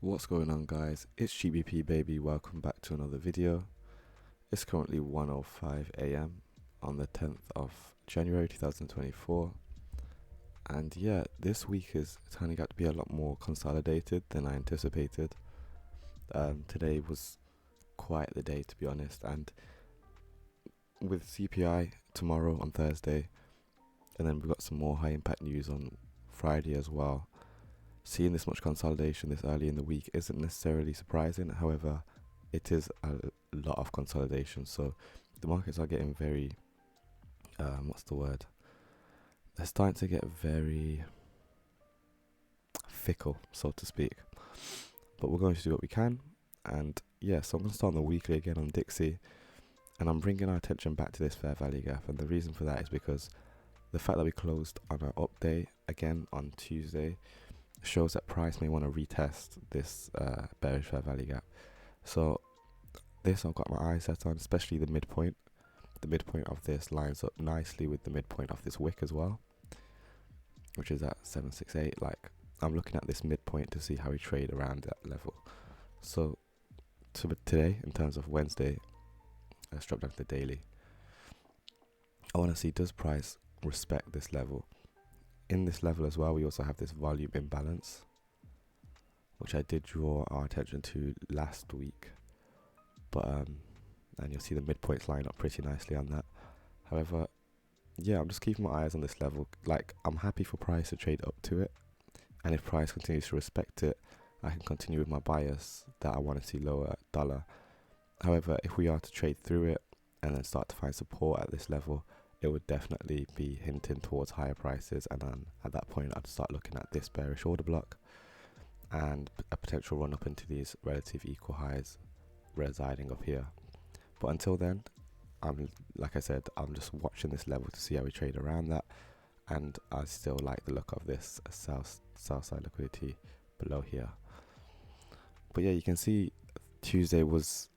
What's going on, guys? It's GBP baby. Welcome back to another video. It's currently 1:05 a.m. on the 10th of January 2024, and yeah, this week is turning out to be a lot more consolidated than I anticipated. Today was quite the day, to be honest, and with CPI tomorrow on Thursday, and then we've got some more high impact news on Friday as well. Seeing this much consolidation this early in the week isn't necessarily surprising. However, it is a lot of consolidation, so the markets are getting very what's the word, they're starting to get very fickle, so to speak, but we're going to do what we can. And yeah, so I'm going to start on the weekly again on DXY, and I'm bringing our attention back to this fair value gap, and the reason for that is because the fact that we closed on our up day again on Tuesday shows that price may want to retest this bearish fair value gap. So this I've got my eyes set on, especially the midpoint. The midpoint of this lines up nicely with the midpoint of this wick as well, which is at 768. Like, I'm looking at this midpoint to see how we trade around that level. So today, in terms of Wednesday, let's drop down to the daily. I want to see, does price respect this level? In this level as well, we also have this volume imbalance, which I did draw our attention to last week, but and you'll see the midpoints line up pretty nicely on that. However, yeah, I'm just keeping my eyes on this level. Like, I'm happy for price to trade up to it, and if price continues to respect it, I can continue with my bias that I want to see lower dollar. However, if we are to trade through it and then start to find support at this level, it would definitely be hinting towards higher prices, and then at that point I'd start looking at this bearish order block and a potential run up into these relative equal highs residing up here. But until then, like I said, I'm just watching this level to see how we trade around that, and I still like the look of this south side liquidity below here. But yeah, you can see Tuesday was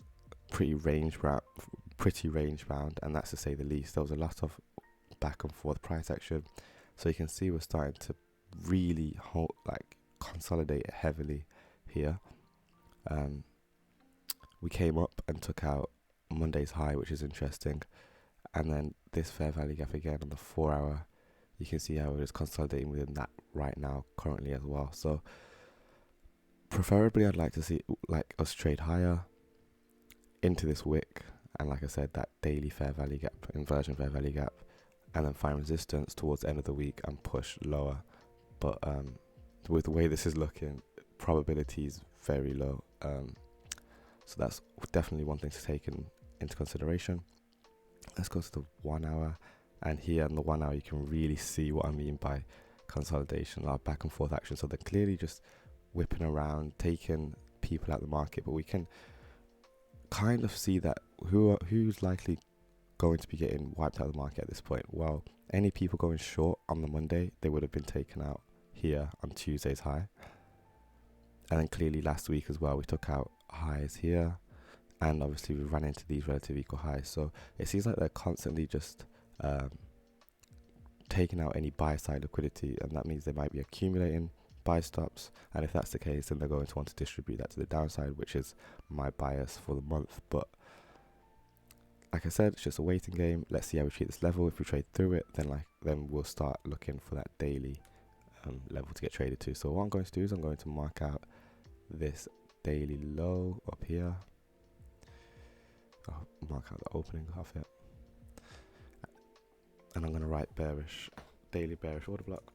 pretty range bound, and that's to say the least. There was a lot of back and forth price action, so you can see we're starting to really consolidate heavily here. We came up and took out Monday's high, which is interesting, and then this fair value gap again on the 4 hour. You can see how it is consolidating within that right now currently as well. So preferably I'd like to see us trade higher into this wick, and like I said, that daily fair value gap, inversion fair value gap, and then find resistance towards the end of the week and push lower. But with the way this is looking, probability is very low, so that's definitely one thing to take into consideration. Let's go to the 1 hour, and here on the 1 hour you can really see what I mean by consolidation, our back and forth action. So they're clearly just whipping around, taking people out of the market, but we can kind of see that who's likely going to be getting wiped out of the market at this point. Well, any people going short on the Monday, they would have been taken out here on Tuesday's high, and then clearly last week as well we took out highs here, and obviously we ran into these relative equal highs. So it seems like they're constantly just taking out any buy side liquidity, and that means they might be accumulating buy stops, and if that's the case, then they're going to want to distribute that to the downside, which is my bias for the month. But like I said, it's just a waiting game. Let's see how we treat this level. If we trade through it, then we'll start looking for that daily level to get traded to. So what I'm going to do is I'm going to mark out this daily low up here. I'll mark out the opening of it, and I'm going to write daily bearish order block.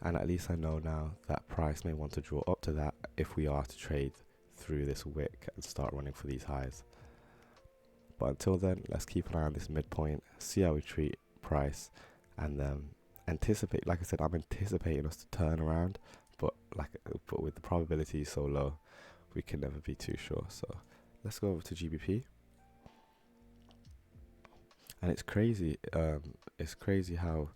And at least I know now that price may want to draw up to that if we are to trade through this wick and start running for these highs. But until then, let's keep an eye on this midpoint, see how we treat price, and anticipate. Like I said, I'm anticipating us to turn around, but with the probability so low, we can never be too sure. So let's go over to GBP. And it's crazy. It's crazy how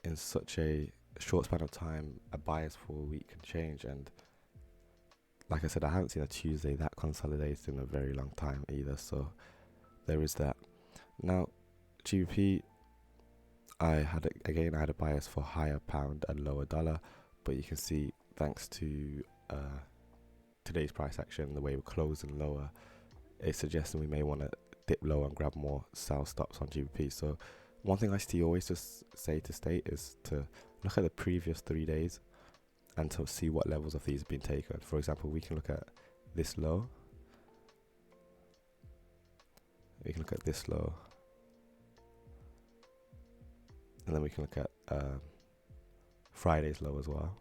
in such a short span of time a bias for a week can change. And like I said, I haven't seen a Tuesday that consolidated in a very long time either, so there is that. Now GBP, I had a bias for higher pound and lower dollar, but you can see thanks to today's price action, the way we're closing lower, it's suggesting we may want to dip lower and grab more sell stops on GBP. So one thing ICT always just say to state is to look at the previous 3 days and to see what levels of these have been taken. For example, we can look at this low. We can look at this low. And then we can look at Friday's low as well.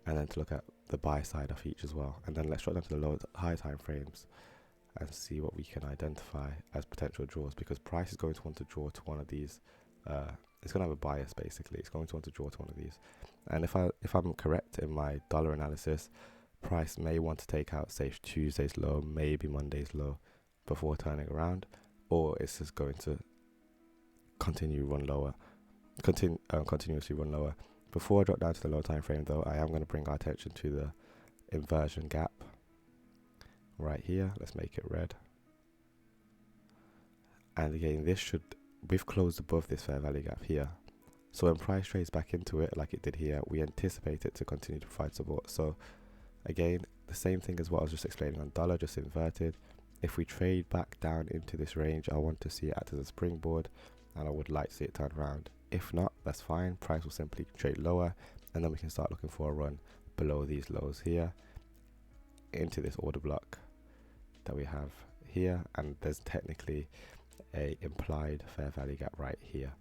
And then to look at the buy side of each as well. And then let's drop down to the low, high time frames and see what we can identify as potential draws, because price is going to want to draw to one of these. It's going to have a bias basically. It's going to want to draw to one of these. And if I'm correct in my dollar analysis, price may want to take out, say, Tuesday's low, maybe Monday's low before turning around, or it's just going to continuously run lower. Before I drop down to the low time frame though, I am going to bring our attention to the inversion gap right here. Let's make it red. And again, we've closed above this fair value gap here. So when price trades back into it like it did here, we anticipate it to continue to provide support. So again, the same thing as what I was just explaining on dollar, just inverted. If we trade back down into this range, I want to see it act as a springboard, and I would like to see it turn around. If not, that's fine. Price will simply trade lower, and then we can start looking for a run below these lows here into this order block that we have here, and there's technically a implied fair value gap right here.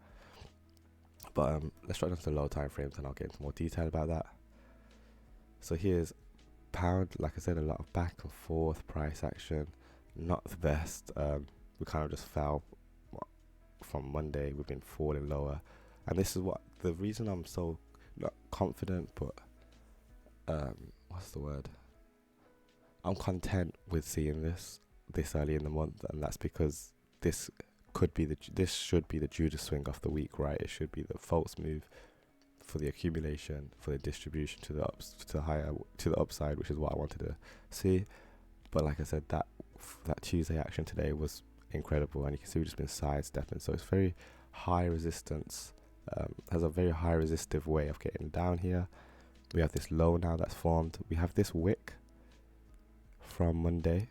But let's drop down to the low time frames and I'll get into more detail about that. So here's pound. Like I said, a lot of back and forth price action, not the best. We kind of just fell from Monday. We've been falling lower, and this is what the reason I'm so not confident, but what's the word? I'm content with seeing this early in the month, and that's because this should be the Judas swing of the week, right? It should be the false move for the accumulation, for the distribution to the upside, which is what I wanted to see. But like I said, that Tuesday action today was incredible, and you can see we've just been sidestepping. So it's very high resistance, has a very high resistive way of getting down here. We have this low now that's formed. We have this wick from Monday.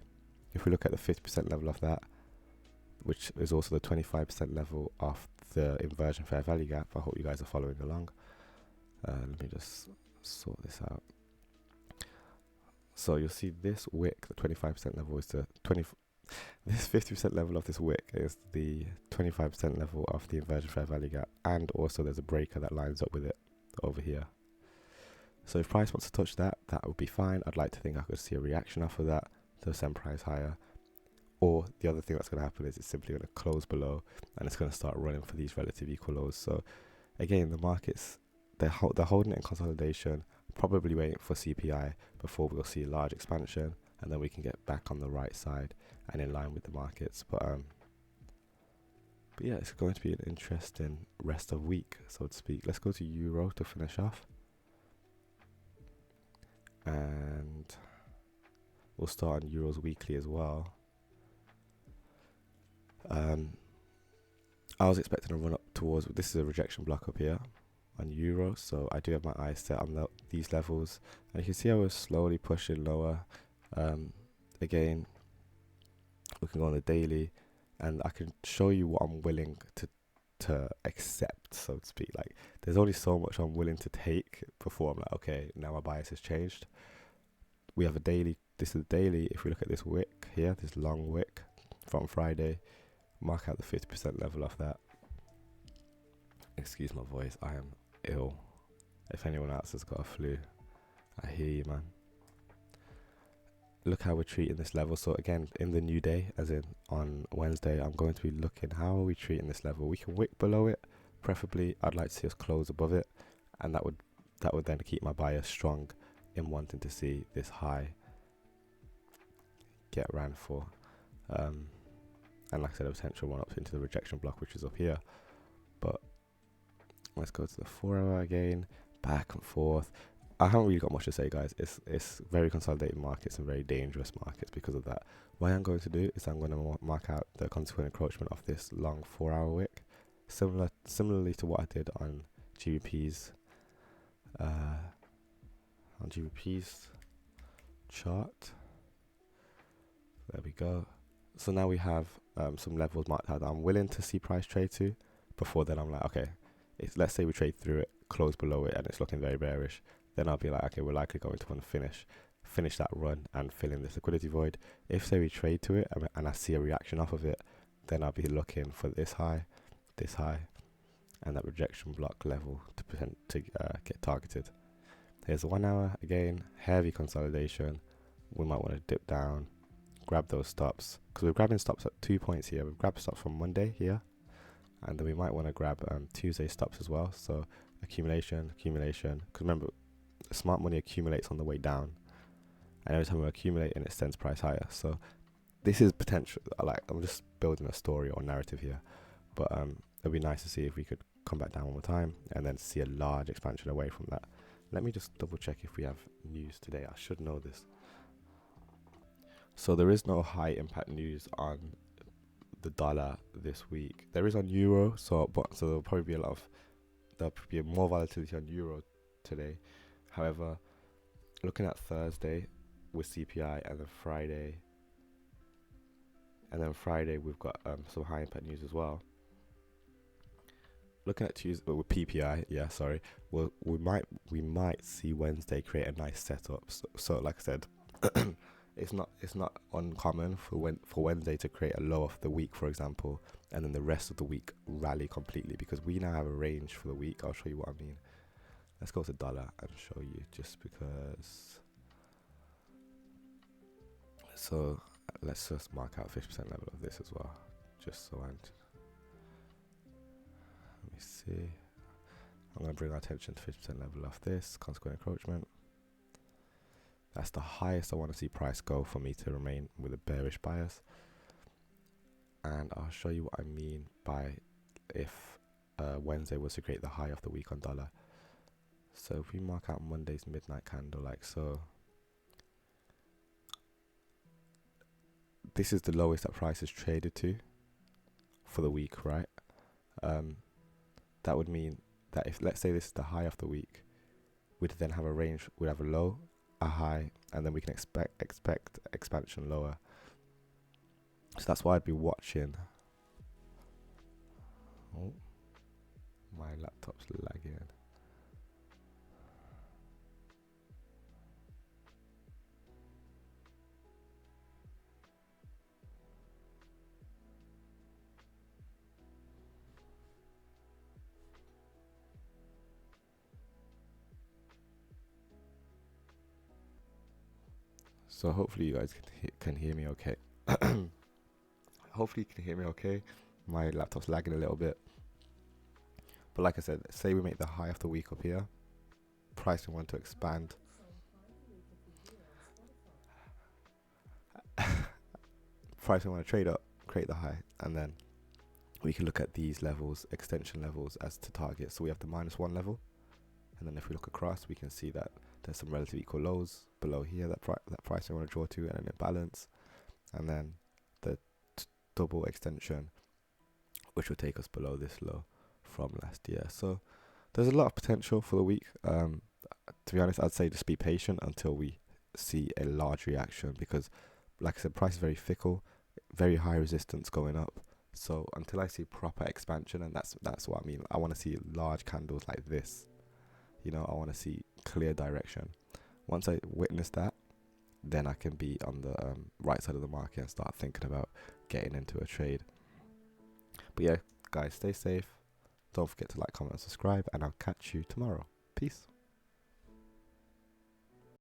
If we look at the 50% level of that, which is also the 25% level of the inversion fair value gap. I hope you guys are following along. Let me just sort this out. So you'll see this wick, the 25% level is this 50% level of this wick is the 25% level of the inversion fair value gap, and also there's a breaker that lines up with it over here. So if price wants to touch that, that would be fine. I'd like to think I could see a reaction off of that to send price higher. Or the other thing that's going to happen is it's simply going to close below and it's going to start running for these relative equal lows. So again, the markets, they're holding it in consolidation, probably waiting for CPI before we'll see a large expansion, and then we can get back on the right side and in line with the markets. But yeah, it's going to be an interesting rest of week, so to speak. Let's go to Euro to finish off, and we'll start on Euros weekly as well. I was expecting a run up towards, this is a rejection block up here on Euro, so I do have my eyes set on these levels, and you can see I was slowly pushing lower. Again, we can go on the daily, and I can show you what I'm willing to accept, so to speak. Like, there's only so much I'm willing to take before I'm like, okay, now my bias has changed. We have a daily. This is the daily. If we look at this wick here, this long wick from Friday, mark out the 50% level of that. Excuse my voice, I am ill. If anyone else has got a flu, I hear you, man. Look how we're treating this level. So again, in the new day, as in on Wednesday, I'm going to be looking how are we treating this level. We can wick below it, preferably. I'd like to see us close above it, and that would then keep my bias strong in wanting to see this high get ran for. And like I said, a potential run up into the rejection block, which is up here. But let's go to the 4 hour again, back and forth. I haven't really got much to say, guys. It's very consolidated markets and very dangerous markets because of that. What I'm going to do is I'm going to mark out the consequent encroachment of this long 4 hour wick Similarly to what I did on GBP's chart. There we go. So now we have some levels marked out that I'm willing to see price trade to. Before then, I'm like, okay, let's say we trade through it, close below it, and it's looking very bearish. Then I'll be like, okay, we're likely going to want to finish that run and fill in this liquidity void. If say we trade to it and I see a reaction off of it, then I'll be looking for this high, and that rejection block level to get targeted. Here's 1 hour again, heavy consolidation. We might want to dip down, grab those stops, because we're grabbing stops at 2 points here. We've grabbed stops from Monday here, and then we might want to grab Tuesday stops as well. So accumulation, because remember, smart money accumulates on the way down, and every time we accumulate, and it sends price higher. So this is potential. I'm just building a story or narrative here, but it'd be nice to see if we could come back down one more time and then see a large expansion away from that. Let me just double check if we have news today. I should know this. So there is no high impact news on the dollar this week. There is on euro, so there'll probably be more volatility on euro today. However, looking at Thursday with CPI, and then Friday we've got some high impact news as well. Looking at Tuesday with PPI, we might see Wednesday create a nice setup. So like I said, it's not uncommon for Wednesday to create a low of the week, for example, and then the rest of the week rally completely, because we now have a range for the week. I'll show you what I mean. Let's go to dollar and show you, just because. So let's just mark out 50% level of this as well, just so I'm. Let me see. I'm going to bring our attention to 50% level of this consequent encroachment. That's the highest I want to see price go for me to remain with a bearish bias. And I'll show you what I mean by if Wednesday was to create the high of the week on dollar. So if we mark out Monday's midnight candle like so, this is the lowest that price is traded to for the week, right? That would mean that if, let's say this is the high of the week, we'd then have a range, we'd have a low, a high, and then we can expect expansion lower. So that's why I'd be watching. Oh, my laptop's lagging. So hopefully you guys can hear me okay. Hopefully you can hear me okay. My laptop's lagging a little bit. But like I said, say we make the high of the week up here. Price we want to expand. Price we want to trade up, create the high, and then we can look at these levels, extension levels, as to target. So we have the -1 level, and then if we look across, we can see that there's some relatively equal lows below here, that price we want to draw to, and an imbalance, and then the double extension, which will take us below this low from last year. So there's a lot of potential for the week. To be honest, I'd say just be patient until we see a large reaction, because like I said, price is very fickle, very high resistance going up. So until I see proper expansion, and that's what I mean, I want to see large candles like this. You know, I want to see clear direction. Once I witness that, then I can be on the right side of the market and start thinking about getting into a trade. But yeah, guys, stay safe. Don't forget to like, comment, and subscribe, and I'll catch you tomorrow. Peace.